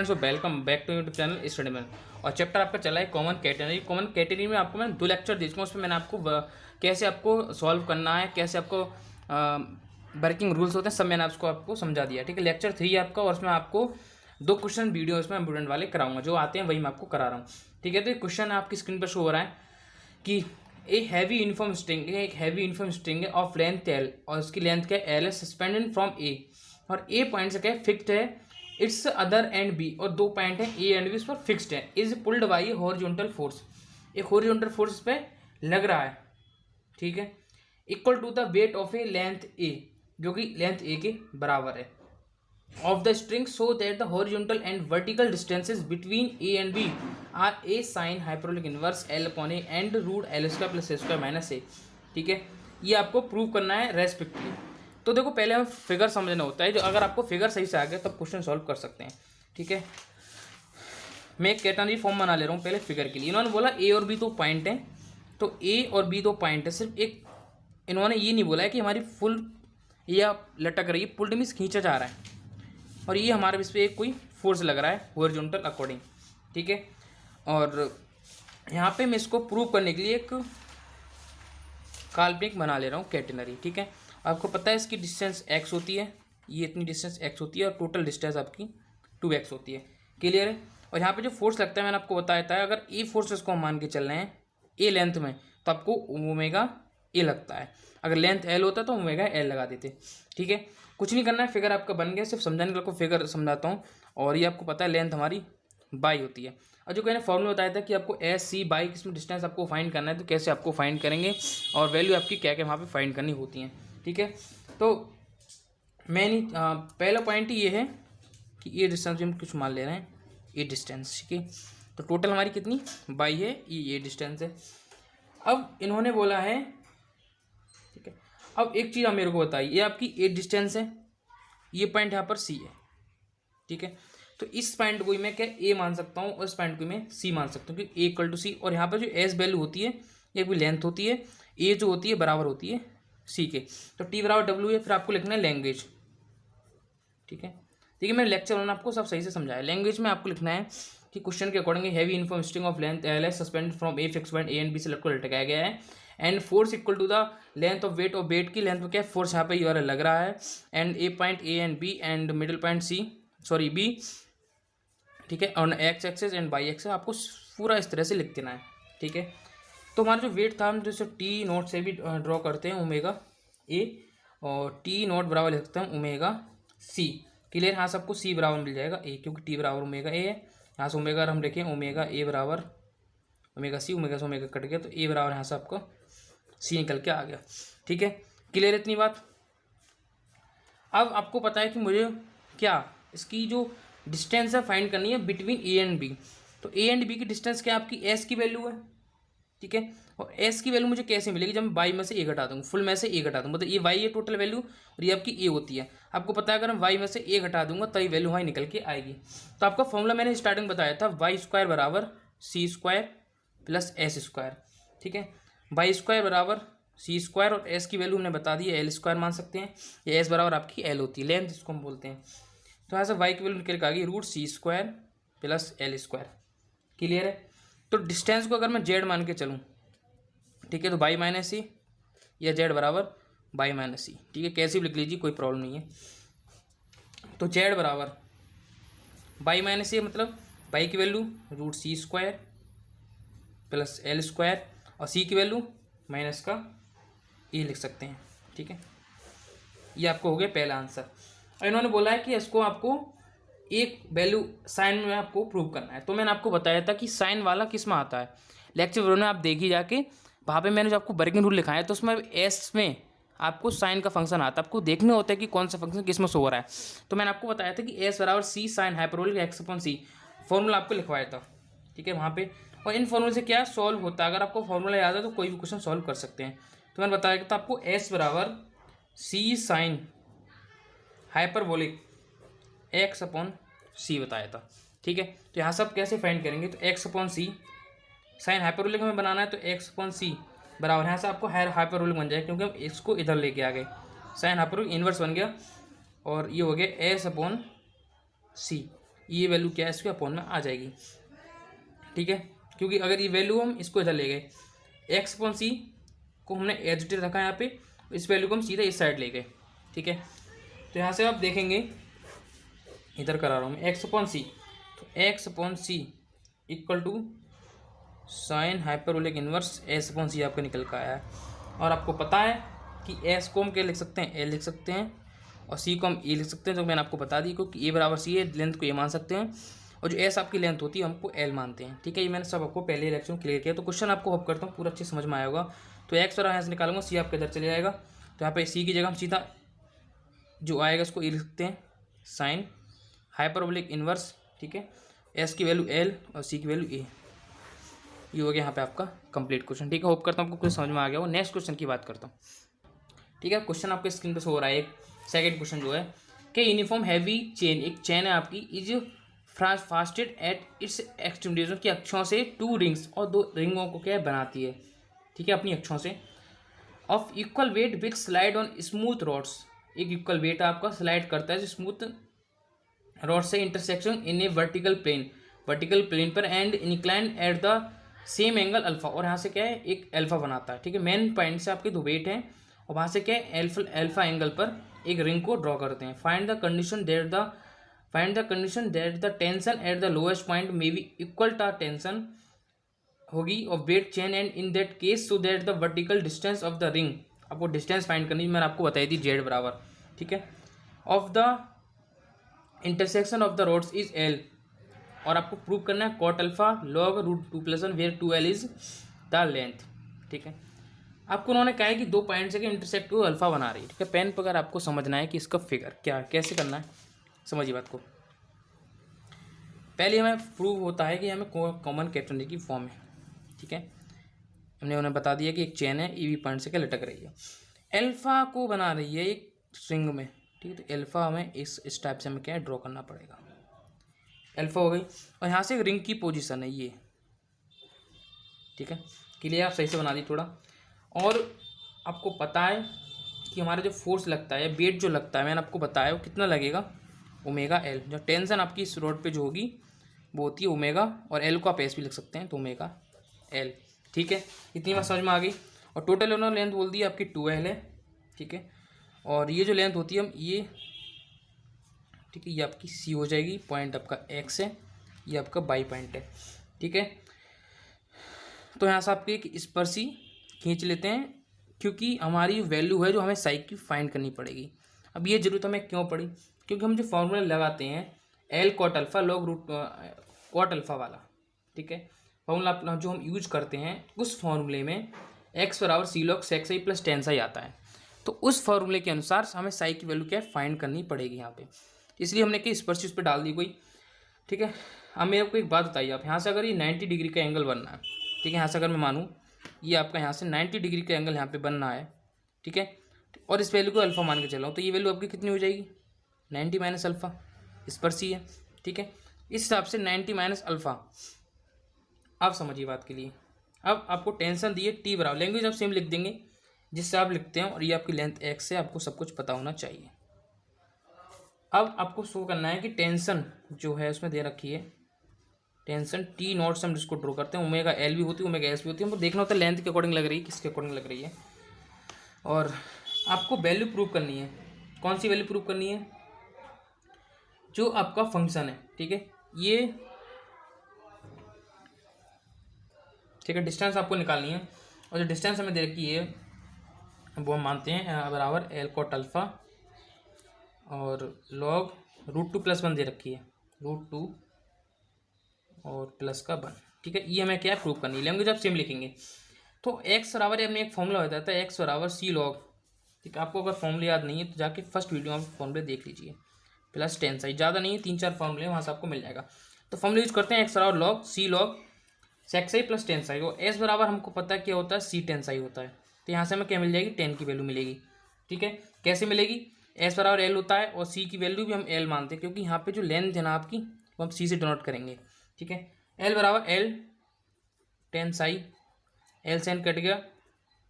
Friends, welcome back to YouTube channel study man. और chapter आपका चला है कॉमन कैटेगरी। कॉमन कैटेगरी में आपको मैंने 2 लेक्चर दी, उसमें मैंने आपको कैसे आपको सॉल्व करना है, कैसे आपको वर्किंग रूल्स होते हैं, सब मैंने आपको समझा दिया। ठीक है, लेक्चर 3 है आपका, और उसमें आपको 2 क्वेश्चन वीडियो इसमें इंपोर्टेंट वाले कराऊंगा, जो आते हैं वही मैं आपको करा रहा हूँ। ठीक है, तो ये क्वेश्चन आपकी स्क्रीन पर शो हो रहा है कि एक हैवी यूनिफॉर्म स्ट्रिंग है ऑफ लेंथ एल, और इसकी लेंथ क्या है, एल है, सस्पेंडेड फ्रॉम ए, और ए पॉइंट से क्या है, फिक्स्ड है, इट्स अदर एंड बी, और 2 पॉइंट है ए एंड बी इस पर फिक्स्ड है, is pulled by horizontal force, एक हॉरिजॉन्टल फोर्स इस पे लग रहा है। ठीक है, equal to the weight of a length a, जो कि लेंथ ए के बराबर है, of the string, so that the horizontal and vertical distances between a and b are a sine hyperbolic inverse l upon a and root l square plus a square minus a. ठीक है, ये आपको prove करना है respectively. तो देखो, पहले हमें फिगर समझना होता है, जो अगर आपको फिगर सही से आ गया तब क्वेश्चन सॉल्व कर सकते हैं। ठीक है, मैं एक कैटेगरी फॉर्म बना ले रहा हूँ पहले फिगर के लिए। इन्होंने बोला ए और बी 2 पॉइंट हैं, तो ए और बी 2 पॉइंट है, सिर्फ एक इन्होंने ये नहीं बोला है कि हमारी फुल या लटक रही है, पुल्ड मीन्स खींचा जा रहा है, और ये हमारे इस पर एक कोई फोर्स लग रहा है हॉरिजॉन्टल अकॉर्डिंग। ठीक है, और यहाँ पे मैं इसको प्रूव करने के लिए एक काल्पनिक बना ले रहा हूँ कैटेगरी। ठीक है, आपको पता है इसकी डिस्टेंस x होती है, ये इतनी डिस्टेंस x होती है, और टोटल डिस्टेंस आपकी 2x होती है। क्लियर है, और यहाँ पे जो फोर्स लगता है मैंने आपको बताया था, अगर ए फोर्सेस को हम मान के चल रहे हैं ए लेंथ में, तो आपको ओमेगा ए लगता है, अगर लेंथ एल होता तो ओमेगा एल लगा देते। ठीक है, कुछ नहीं करना है, फिगर आपका बन गया, सिर्फ समझाने के लिए आपको फिगर समझाता हूँ। और ये आपको पता है लेंथ हमारी बाई होती है, और जो मैंने फॉर्मूला बताया था कि आपको एस सी बाई किसमें डिस्टेंस आपको फाइंड करना है, तो कैसे आपको फाइंड करेंगे, और वैल्यू आपकी क्या क्या वहाँ पे फाइंड करनी होती हैं। ठीक है, तो मैंने पहला पॉइंट ये है कि ये डिस्टेंस भी हम कुछ मान ले रहे हैं, ये डिस्टेंस। ठीक है, तो टोटल हमारी कितनी बाई है, ये डिस्टेंस है। अब इन्होंने बोला है, ठीक है, अब एक चीज़ आप मेरे को बताइए, ये आपकी ए डिस्टेंस है, ये पॉइंट यहाँ पर सी है। ठीक है, तो इस पॉइंट को मैं क्या ए मान सकता हूँ, और इस पॉइंट को मैं सी मान सकता हूँ, क्योंकि ए इक्वल टू सी, और यहाँ पर जो एस वैल्यू होती है ये कोई लेंथ होती है, ए जो होती है बराबर होती है सी के, तो टी बराबर डब्ल्यू है, फिर आपको लिखना है लैंग्वेज। ठीक है, देखिए मैंने लेक्चर में आपको सब सही से समझाया। लैंग्वेज में आपको लिखना है कि क्वेश्चन के according heavy uniform string of length L is suspended from a fix point A and B से लटको लटकाया गया है, and force equal to the length of weight, और वेट की लेंथ में क्या है, फोर्स यहाँ पे ये वाला लग रहा है, and A point A and B and middle point C, sorry B. ठीक है, और X axis and Y axis आपको पूरा इस तरह से लिख देना है। ठीक है, तो हमारा जो वेट था हम जैसे टी नोट से भी ड्रॉ करते हैं ओमेगा ए, और टी नोट बराबर लिख सकते हैं ओमेगा सी। क्लियर, यहाँ सबको सी बराबर मिल जाएगा ए, क्योंकि टी बराबर ओमेगा ए है, यहाँ से ओमेगा हम लिखें ओमेगा ए बराबर ओमेगा सी, ओमेगा से ओमेगा कट गया, तो ए बराबर यहाँ से आपको सी निकल के आ गया। ठीक है, क्लियर इतनी बात। अब आपको पता है कि मुझे क्या इसकी जो डिस्टेंस है फाइंड करनी है बिटवीन ए एंड बी, तो ए एंड बी की डिस्टेंस क्या आपकी एस की वैल्यू है। ठीक है, और एस की वैल्यू मुझे कैसे मिलेगी, जब मैं वाई में से ए घटा दूंगा, फुल में से ए घटा दूंगा, मतलब ये वाई है टोटल वैल्यू, और ये आपकी ए होती है। आपको पता है अगर मैं वाई में से ए घटा दूंगा तो ये वैल्यू वहाँ निकल के आएगी। तो आपका फॉर्मूला मैंने स्टार्टिंग बताया था, वाई स्क्वायर बराबर सी स्क्वायर प्लस एस स्क्वायर। ठीक है, वाई स्क्वायर बराबर सी स्क्वायर, और एस की वैल्यू हमने बता दी है एल स्क्वायर मान सकते हैं, या एस बराबर आपकी एल होती है, लेंथ जिसको हम बोलते हैं। तो यहाँ से वाई की वैल्यू निकल के आ गई root c square plus l square. Clear है, तो डिस्टेंस को अगर मैं जेड मान के चलूँ, ठीक है, तो बाई माइनस सी, या जेड बराबर बाई माइनस सी। ठीक है, कैसे भी लिख लीजिए, कोई प्रॉब्लम नहीं है। तो जेड बराबर बाई माइनस सी, मतलब बाई की value root c square plus l square, और सी की वैल्यू माइनस का ए लिख सकते हैं। ठीक है, ये आपको हो गया पहला आंसर। और इन्होंने बोला है कि इसको आपको एक वैल्यू साइन में आपको प्रूव करना है, तो मैंने आपको बताया था कि साइन वाला किस में आता है, लेक्चर वीडियो में आप देखिए जाके, वहाँ पे मैंने जो आपको वर्किंग रूल लिखा है, तो उसमें एस में आपको साइन का फंक्शन आता है, आपको देखना होता है कि कौन सा फंक्शन किस में शो हो रहा है। तो मैंने आपको बताया था कि एस बराबर सी साइन हाइपरबोलिक एक्स अपॉन सी, फॉर्मूला आपको लिखवाया था। ठीक है, वहाँ पे, और इन फॉर्मूले से क्या सॉल्व होता है, अगर आपको फॉर्मूला याद है तो कोई भी क्वेश्चन सॉल्व कर सकते हैं। तो मैंने बताया था आपको एस बराबर सी साइन हाइपरबोलिक एक्स अपॉन सी बताया था। ठीक है, तो यहाँ सब कैसे फाइंड करेंगे, तो एक्स अपॉन सी, साइन हाइपरबोलिक में बनाना है, तो एक्स अपॉन सी बराबर यहाँ से आपको हाइपरबोलिक बन जाए, क्योंकि हम इसको इधर लेके आ गए, साइन हाइपरबोलिक इन्वर्स बन गया, और ये हो गया एस अपॉन सी। ये वैल्यू क्या है इसके अपॉन में आ जाएगी, ठीक है। क्योंकि अगर ये वैल्यू हम इसको इधर ले गए, एक्स अपॉन सी को हमने एज इट इज रखा यहाँ पे, इस वैल्यू को हम सीधा इस साइड ले गए, ठीक है। तो यहाँ से आप देखेंगे, इधर करा रहा हूँ मैं, एक्स अपॉन सी, तो x upon c equal to sine hyperbolic inverse s upon c आपका निकल कर आया है। और आपको पता है कि एस को हम क्या लिख सकते हैं, ए लिख सकते हैं, और सी को हम ए लिख सकते हैं, जो मैंने आपको बता दी, क्योंकि ए बराबर सी है, लेंथ को ए मान सकते हैं, और जो एस आपकी लेंथ होती है हमको एल मानते हैं, ठीक है। ये मैंने सब आपको पहले लेक्चर में क्लियर किया। तो क्वेश्चन आपको होप करता हूँ पूरा अच्छे समझ में आया होगा। तो एक्स और यहाँ से निकालूंगा, सी आपके इधर चले जाएगा, तो यहाँ पे सी की जगह हम सीधा जो आएगा इसको ए लिख सकते हैं, साइन हाइपरबोलिक इनवर्स, ठीक है, एस की वैल्यू एल और सी की वैल्यू ए। ये हो गया यहाँ पे आपका कंप्लीट क्वेश्चन, ठीक है। होप करता हूँ आपको कुछ समझ में आ गया हो। नेक्स्ट क्वेश्चन की बात करता हूँ, ठीक है। क्वेश्चन आपके स्क्रीन पे शो हो रहा है, एक सेकंड क्वेश्चन जो है कि यूनिफॉर्म हैवी चेन, एक चेन है आपकी, is fasted at its extremities की अक्षों से 2 रिंग्स, और 2 रिंगों को क्या बनाती है, ठीक है, अपनी अक्षों से, of equal weight which slide on smooth rods. एक इक्वल वेट आपका स्लाइड करता है स्मूथ रॉड से इंटरसेक्शन इन ए वर्टिकल प्लेन पर and incline at the same angle alpha. और यहाँ से क्या है, एक अल्फा बनाता है, ठीक है। मेन पॉइंट से आपके 2 वेट हैं, और वहाँ से क्या है, अल्फा एंगल पर एक रिंग को ड्रॉ करते हैं। Find the condition that the tension at the lowest point may be equal to tension होगी of weight chain, and in that case so that the vertical distance of the ring, आपको distance find करनी, मैंने आपको बताई थी Z बराबर, ठीक है, of the intersection of the roads is L. और आपको प्रूव करना है cot alpha log root 2+1 where 2l is the length, ठीक है। आपको उन्होंने कहा है कि 2 पॉइंट से इंटरसेक्ट को अल्फा बना रही है, ठीक है। पेन पर अगर आपको समझना है कि इसका फिगर क्या कैसे करना है, समझिए बात को। पहले हमें प्रूव होता है कि हमें कॉमन कैटेगरी की फॉर्म है, ठीक है। हमने उन्हें बता दिया कि एक चेन है, ई वी पॉइंट से क्या लटक रही है, एल्फा को बना रही है एक स्ट्रिंग में, ठीक है। तो एल्फा हमें इस टाइप से हमें क्या है ड्रॉ करना पड़ेगा, एल्फा हो गई, और यहाँ से रिंग की पोजीशन है ये, ठीक है। क्लियर, आप सही से बना दी थोड़ा। और आपको पता है कि हमारा जो फोर्स लगता है, वेट जो लगता है, मैंने आपको बताया वो कितना लगेगा, ओमेगा एल। जो टेंशन आपकी इस रोड पे जो होगी वो होती है ओमेगा, और एल को आप एस भी लिख सकते हैं, तो ओमेगा एल, ठीक है। इतनी बात समझ में आ गई। और टोटल उन्होंने लेंथ बोल दी आपकी 2l है, ठीक है। और ये जो लेंथ होती है हम ये, ठीक है, ये आपकी सी हो जाएगी, पॉइंट आपका एक्स है, ये आपका बाई पॉइंट है, ठीक है। तो यहाँ से आपकी एक स्पर्शी खींच लेते हैं, क्योंकि हमारी वैल्यू है जो हमें साई की फाइंड करनी पड़ेगी। अब ये जरूरत हमें क्यों पड़ी, क्योंकि हम जो फॉर्मूला लगाते हैं L cot alpha log root cot alpha वाला, ठीक है, फॉर्मूला जो हम यूज करते हैं, उस फॉर्मूले में एक्स बराबर C log sec psi plus tan psi आता है। तो उस फॉर्मूले के अनुसार हमें साई की वैल्यू क्या है फाइंड करनी पड़ेगी यहाँ पे, इसलिए हमने कि स्पर्शी उस पर डाल दी कोई, ठीक है। अब मेरे को एक बात बताइए आप, यहाँ से अगर ये 90 डिग्री का एंगल बनना है, ठीक है, यहाँ से अगर मैं मानूँ ये आपका यहाँ से 90 डिग्री का एंगल यहाँ पे बनना है, ठीक है, और इस वैल्यू को अल्फा मान के चला हूँ, तो ये वैल्यू आपकी कितनी हो जाएगी, 90 माइनस अल्फा, स्पर्शी है, ठीक है। इस हिसाब से 90 माइनस अल्फा, आप समझिए बात के लिए। अब आपको टेंशन दी है टी बराबर, लैंग्वेज आप सेम लिख देंगे जिससे आप लिखते हैं, और ये आपकी लेंथ एक्स है, आपको सब कुछ पता होना चाहिए। अब आपको शो करना है कि टेंशन जो है उसमें दे रखी है, टेंशन टी नॉट से हम जिसको ड्रॉ करते हैं, ओमेगा एल भी होती है, ओमेगा एस भी होती है, हमको देखना होता है लेंथ के अकॉर्डिंग लग रही है, किसके अकॉर्डिंग लग रही है। और आपको वैल्यू प्रूव करनी है, कौन सी वैल्यू प्रूव करनी है, जो आपका फंक्शन है, ठीक है, ये, ठीक है, डिस्टेंस आपको निकालनी है, और जो डिस्टेंस हमें दे रखी है वो हम मानते हैं बराबर एल कॉट अल्फा और लॉग रूट 2+1 दे रखी है, रूट 2 और प्लस का 1, ठीक है। ये हमें क्या प्रूव करनी है, लैंग्वेज आप सेम लिखेंगे। तो एक्स बराबर हमने एक फॉर्मूला होता है एक्स बराबर सी लॉग, ठीक है। आपको अगर फॉर्मूला याद नहीं है तो जाके फर्स्ट वीडियो में फॉर्मूले देख लीजिए, प्लस टेन साई, ज़्यादा नहीं है, 3-4 फॉर्मूले वहाँ से आपको मिल जाएगा। तो फॉर्मूला यूज करते हैं एक्स बराबर log C log sec psi plus tan psi, और एस बराबर हमको पता है क्या होता है, सी टेन साई होता है। तो यहाँ से हमें क्या मिल जाएगी, 10 की वैल्यू मिलेगी, ठीक है। कैसे मिलेगी, एस बराबर एल होता है, और सी की वैल्यू भी हम एल मानते हैं, क्योंकि यहाँ पे जो लेंथ है ना आपकी वो हम सी से डिनोट करेंगे, ठीक है। एल बराबर एल टेन साई, एल से एन कट गया,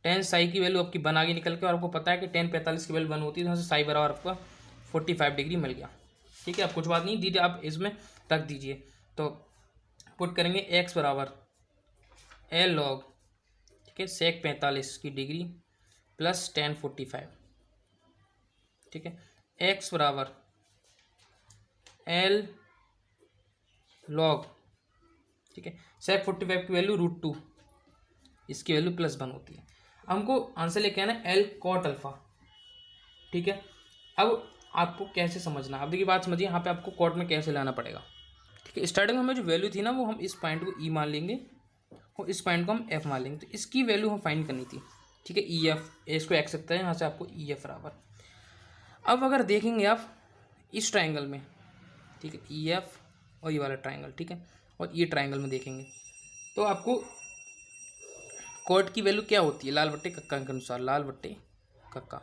टेन साई की वैल्यू आपकी 1 आगे निकल के, और आपको पता है कि 10 45 की वैल्यू 1 होती है, तो यहाँ से साई बराबर आपका 45 डिग्री मिल गया, ठीक है, आप कुछ बात नहीं दीजिए, आप इसमें रख दीजिए। तो पुट करेंगे एक्स बराबर एल लॉग, ठीक है, सेक 45 की डिग्री प्लस tan 45, ठीक है, एक्स बराबर एल लॉग, ठीक है, सेक 45 की वैल्यू √2, इसकी वैल्यू +1 होती है। हमको आंसर लेके आना एल कॉट अल्फा, ठीक है। अब आपको कैसे समझना, अब देखिए बात समझिए, यहाँ पे आपको कॉट में कैसे लाना पड़ेगा, ठीक है। स्टार्टिंग में हमें जो वैल्यू थी ना, वो हम इस पॉइंट को ई मान लेंगे और इस पॉइंट को हम एफ मान लेंगे, तो इसकी वैल्यू हम फाइंड करनी थी, ठीक है। ई एफ, इसको एक्स सकता है, यहाँ से आपको ई एफ बराबर। अब अगर देखेंगे आप इस ट्राइंगल में, ठीक है, ई एफ और ये वाला ट्राइंगल, ठीक है, और ये ट्राइंगल में देखेंगे तो आपको कॉट की वैल्यू क्या होती है, लाल बट्टे कक्का के अनुसार, लाल बट्टे कक्का,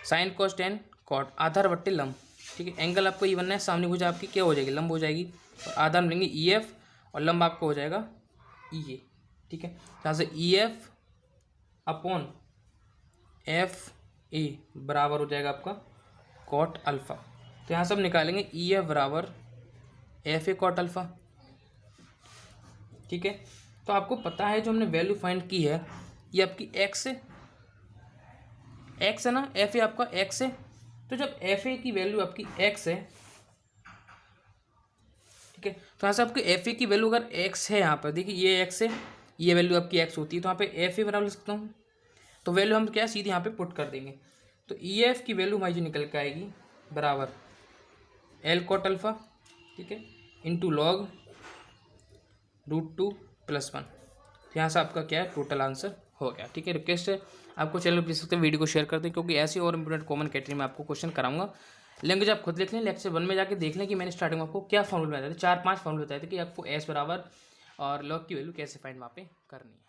साइन कॉस टेन कॉट, आधार बट्टे लंब, ठीक है। एंगल आपको ये बनना है, सामने भुजा आपकी क्या हो जाएगी, लंब हो जाएगी, और आधार मिलेंगे ई एफ और लंब आपको हो जाएगा ई ए, ठीक है। यहाँ से E F upon F A बराबर हो जाएगा आपका कॉट अल्फा। तो यहाँ से हम निकालेंगे ई एफ बराबर एफ ए कॉट अल्फा, ठीक है। तो आपको पता है जो हमने वैल्यू फाइंड की है ये आपकी एक्स है, एक्स है ना, एफ ए आपका एक्स है। तो जब एफ ए की वैल्यू आपकी एक्स है, ठीक है, तो यहाँ से आपकी एफ ए की वैल्यू अगर एक्स है, यहाँ पर देखिए ये एक्स है, ये वैल्यू आपकी एक्स होती है, तो यहाँ पे एफ ए बराबर लिख सकता हूँ। तो वैल्यू हम क्या सीधे यहाँ पे पुट कर देंगे, तो ई एफ की वैल्यू हमारी जो निकल के आएगी बराबर एल कॉट अल्फा, ठीक है, इंटू लॉग √2 + 1। तो यहाँ से आपका क्या है, टोटल आंसर हो गया, ठीक है। रिक्वेस्ट है आपको चैनल प्लीज सकते हैं, वीडियो को शेयर कर दें, क्योंकि ऐसे और इंपोर्टेंट कॉमन कैटेगरी में आपको क्वेश्चन कराऊंगा। लैंग्वेज आप खुद देख लें, लेक्चर 1 में जाके देख लें कि मैंने स्टार्टिंग में आपको क्या फॉर्मूला बताया था, 4-5 फॉर्मूला बताए थे कि आपको एस बराबर और लॉग की वैल्यू कैसे फाइंड वहाँ पे करनी है।